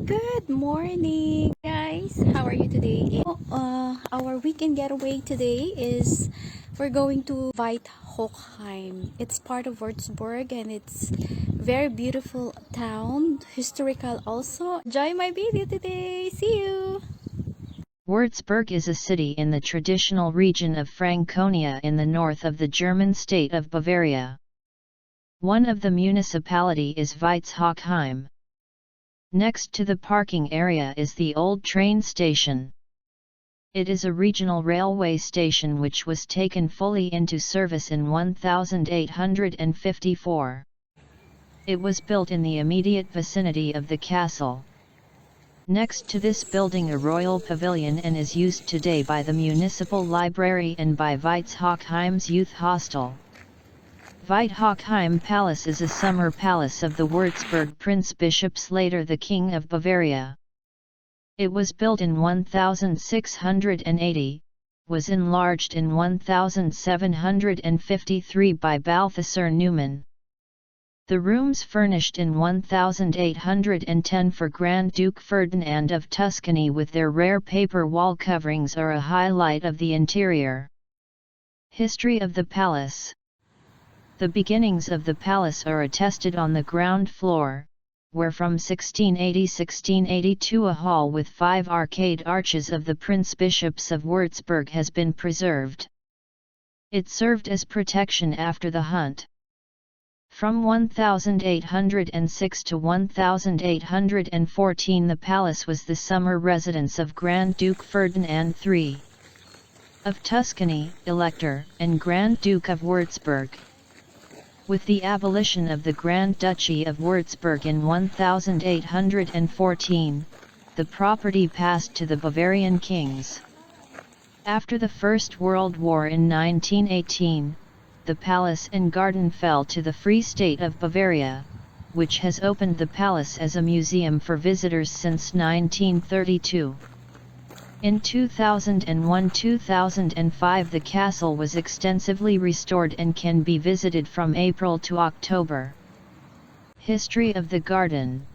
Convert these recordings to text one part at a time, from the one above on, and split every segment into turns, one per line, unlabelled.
Good morning, guys. How are you today? Our weekend getaway today is we're going to Veitshöchheim. It's part of Würzburg and it's very beautiful town, historical also. Enjoy my video today. See you.
Würzburg is a city in the traditional region of Franconia in the north of the German state of Bavaria. One of the municipality is Veitshöchheim. Next to the parking area is the old train station. It is a regional railway station which was taken fully into service in 1854. It was built in the immediate vicinity of the castle. Next to this building a royal pavilion and is used today by the municipal library and by Veitshöchheim's youth hostel. Veitshöchheim Palace is a summer palace of the Würzburg prince-bishops, later the King of Bavaria. It was built in 1680, was enlarged in 1753 by Balthasar Neumann. The rooms furnished in 1810 for Grand Duke Ferdinand of Tuscany with their rare paper wall coverings are a highlight of the interior. History of the palace. The beginnings of the palace are attested on the ground floor, where from 1680–1682 a hall with 5 arcade arches of the Prince-Bishops of Würzburg has been preserved. It served as protection after the hunt. From 1806 to 1814 the palace was the summer residence of Grand Duke Ferdinand III of Tuscany, Elector, and Grand Duke of Würzburg. With the abolition of the Grand Duchy of Würzburg in 1814, the property passed to the Bavarian kings. After the First World War in 1918, the palace and garden fell to the Free State of Bavaria, which has opened the palace as a museum for visitors since 1932. In 2001–2005 the castle was extensively restored and can be visited from April to October. History of the garden.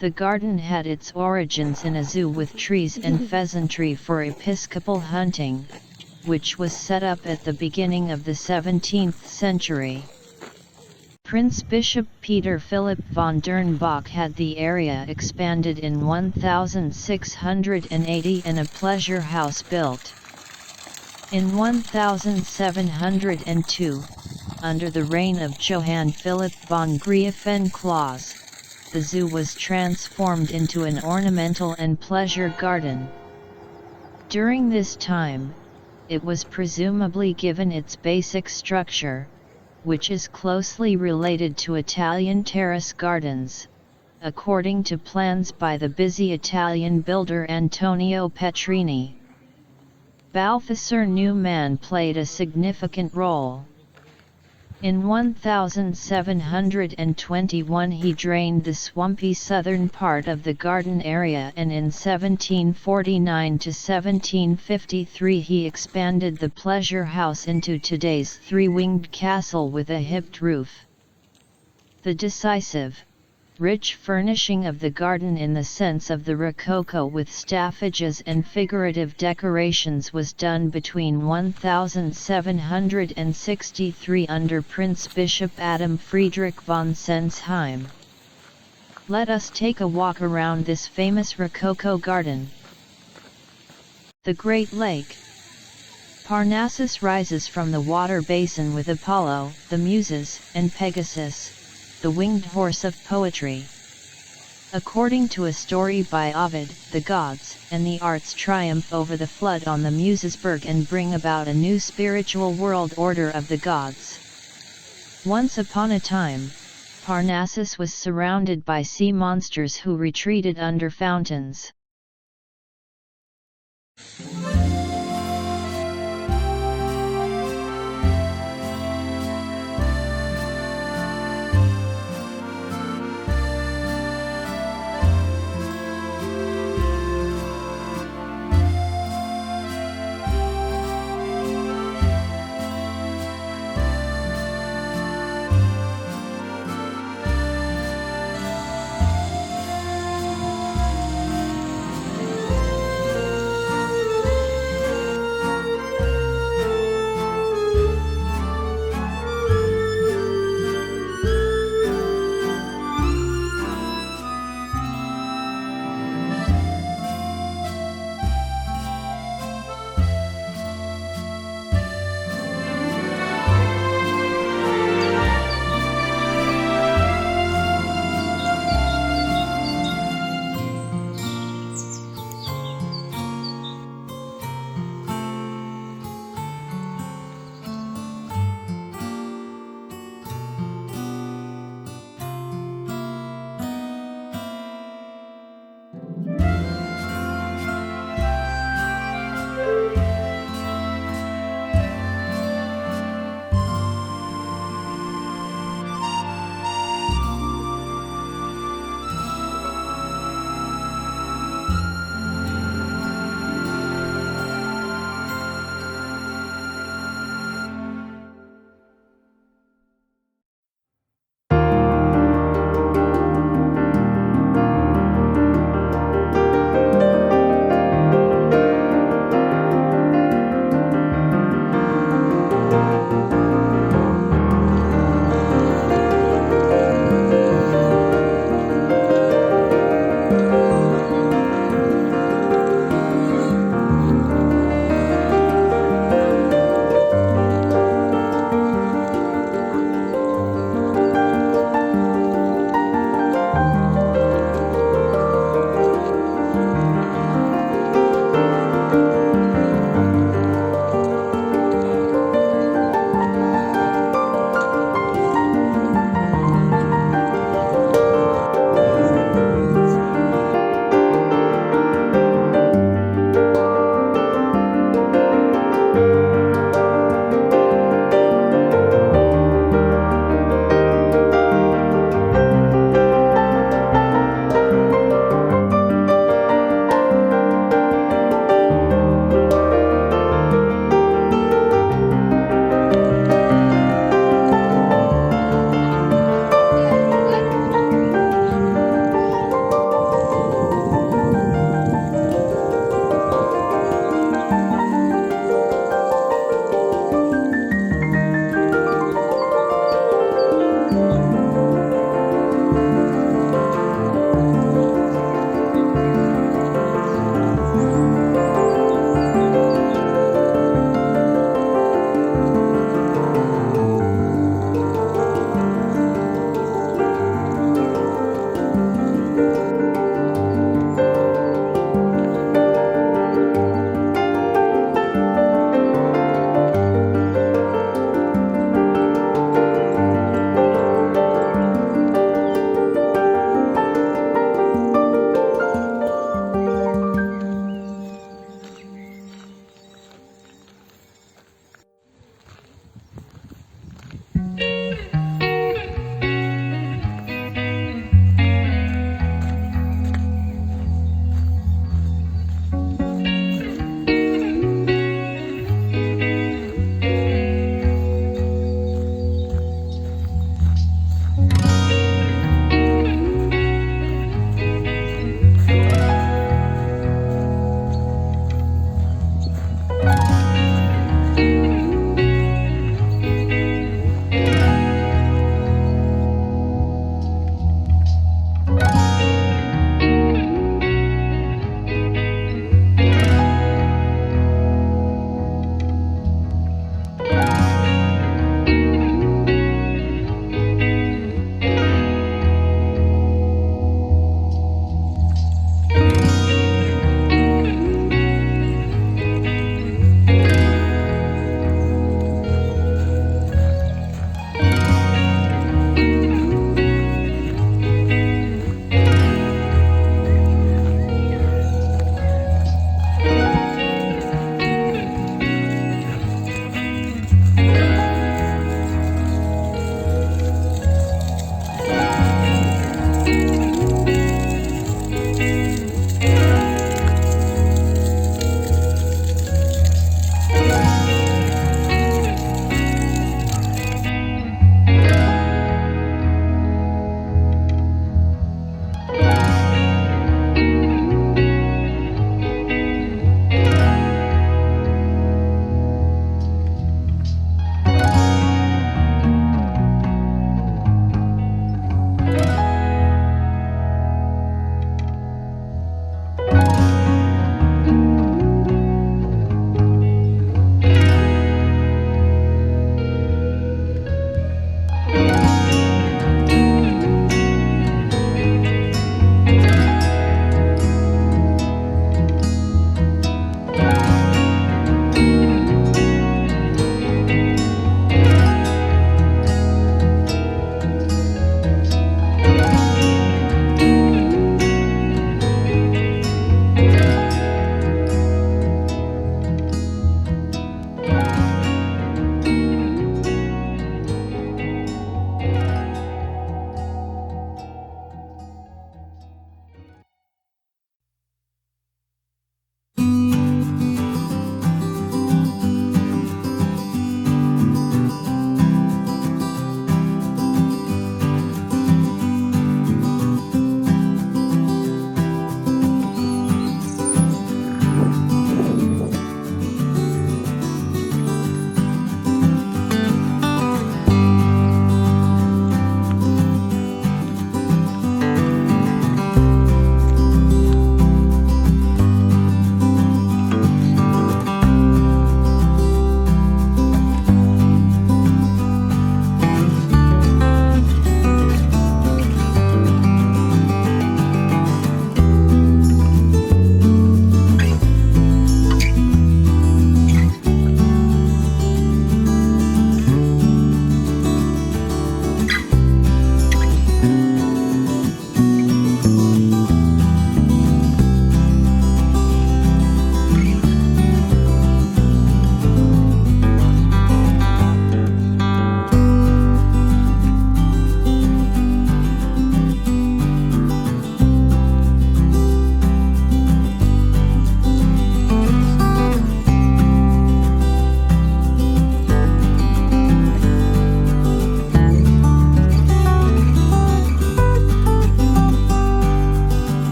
The garden had its origins in a zoo with trees and pheasantry for episcopal hunting, which was set up at the beginning of the 17th century. Prince Bishop Peter Philip von Dernbach had the area expanded in 1680 and a pleasure house built. In 1702, under the reign of Johann Philipp von Grieffenklaus, the zoo was transformed into an ornamental and pleasure garden. During this time, it was presumably given its basic structure, which is closely related to Italian terrace gardens, according to plans by the busy Italian builder Antonio Petrini. Balthasar Neumann played a significant role. In 1721 he drained the swampy southern part of the garden area, and in 1749–1753 he expanded the pleasure house into today's three-winged castle with a hipped roof. The decisive, rich furnishing of the garden in the sense of the Rococo with staffages and figurative decorations was done between 1763 under Prince Bishop Adam Friedrich von Sensheim. Let us take a walk around this famous Rococo garden. The Great Lake. Parnassus rises from the water basin with Apollo, the Muses, and Pegasus, the winged horse of poetry. According to a story by Ovid, the gods and the arts triumph over the flood on the Musesberg and bring about a new spiritual world order of the gods. Once upon a time, Parnassus was surrounded by sea monsters who retreated under fountains.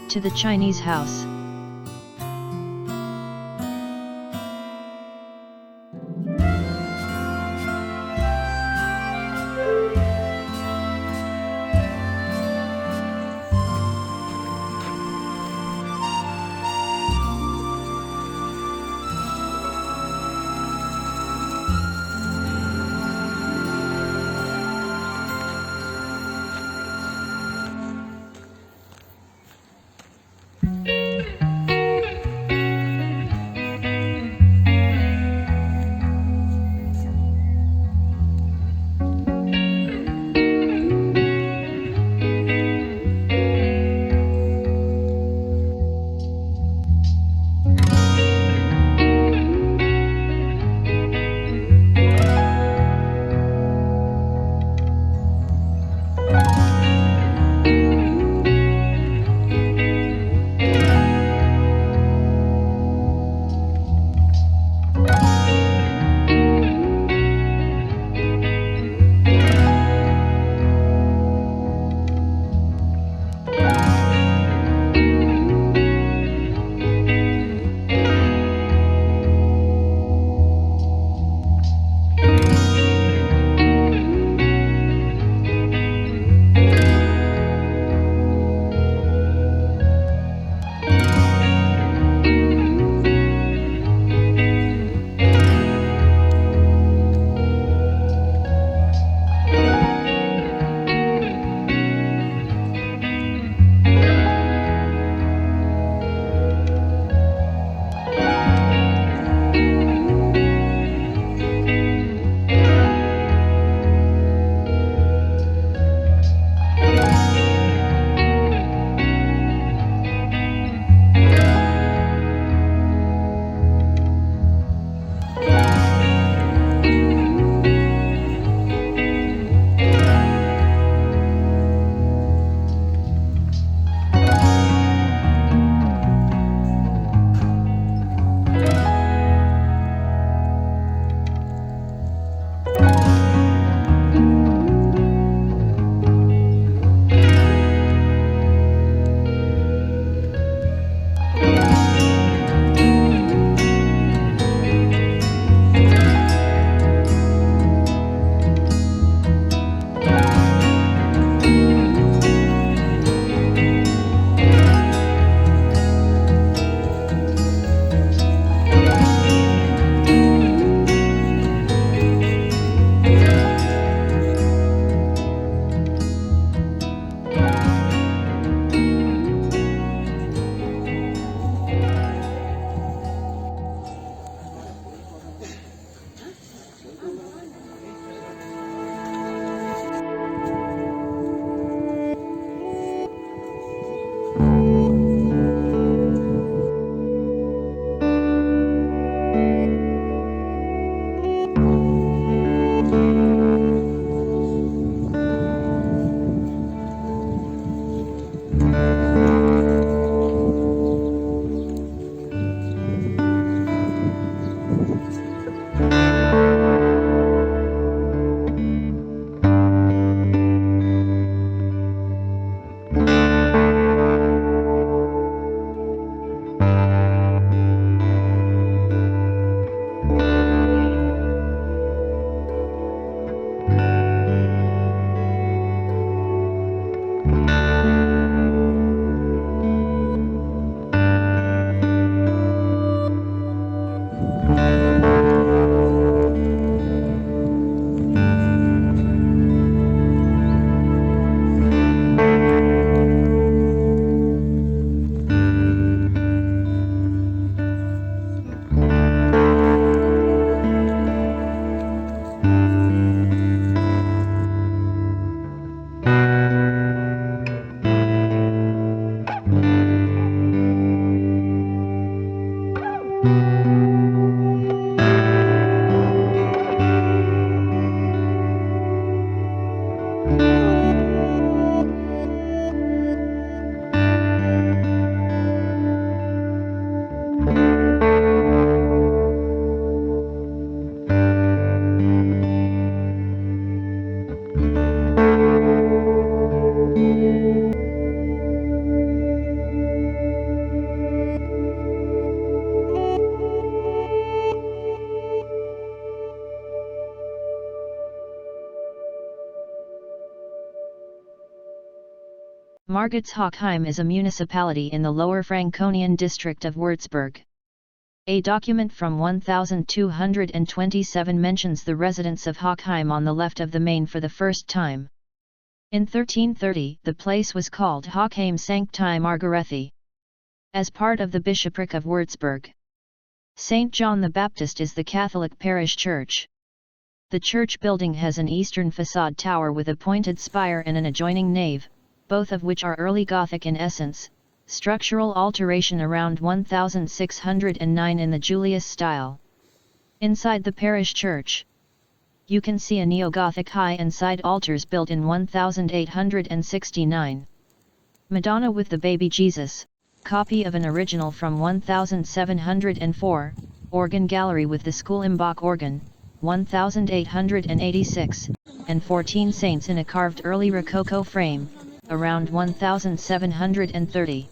To the Chinese house. Veitshöchheim is a municipality in the Lower Franconian district of Würzburg. A document from 1227 mentions the residence of Höchheim on the left of the Main for the first time. In 1330 the place was called Höchheim Sancti Margarethi. As part of the bishopric of Würzburg, St. John the Baptist is the Catholic parish church. The church building has an eastern facade tower with a pointed spire and an adjoining nave, both of which are early Gothic in essence, structural alteration around 1609 in the Julius style. Inside the parish church, you can see a neo-Gothic high and side altars built in 1869. Madonna with the baby Jesus, copy of an original from 1704, organ gallery with the Schulenbach organ, 1886, and 14 saints in a carved early Rococo frame, around 1730.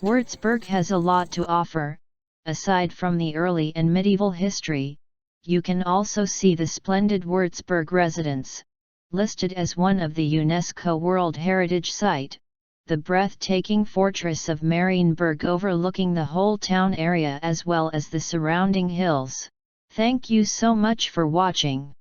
Würzburg has a lot to offer. Aside from the early and medieval history, you can also see the splendid Würzburg residence, listed as one of the UNESCO World Heritage Site, the breathtaking fortress of Marienburg overlooking the whole town area as well as the surrounding hills. Thank you so much for watching.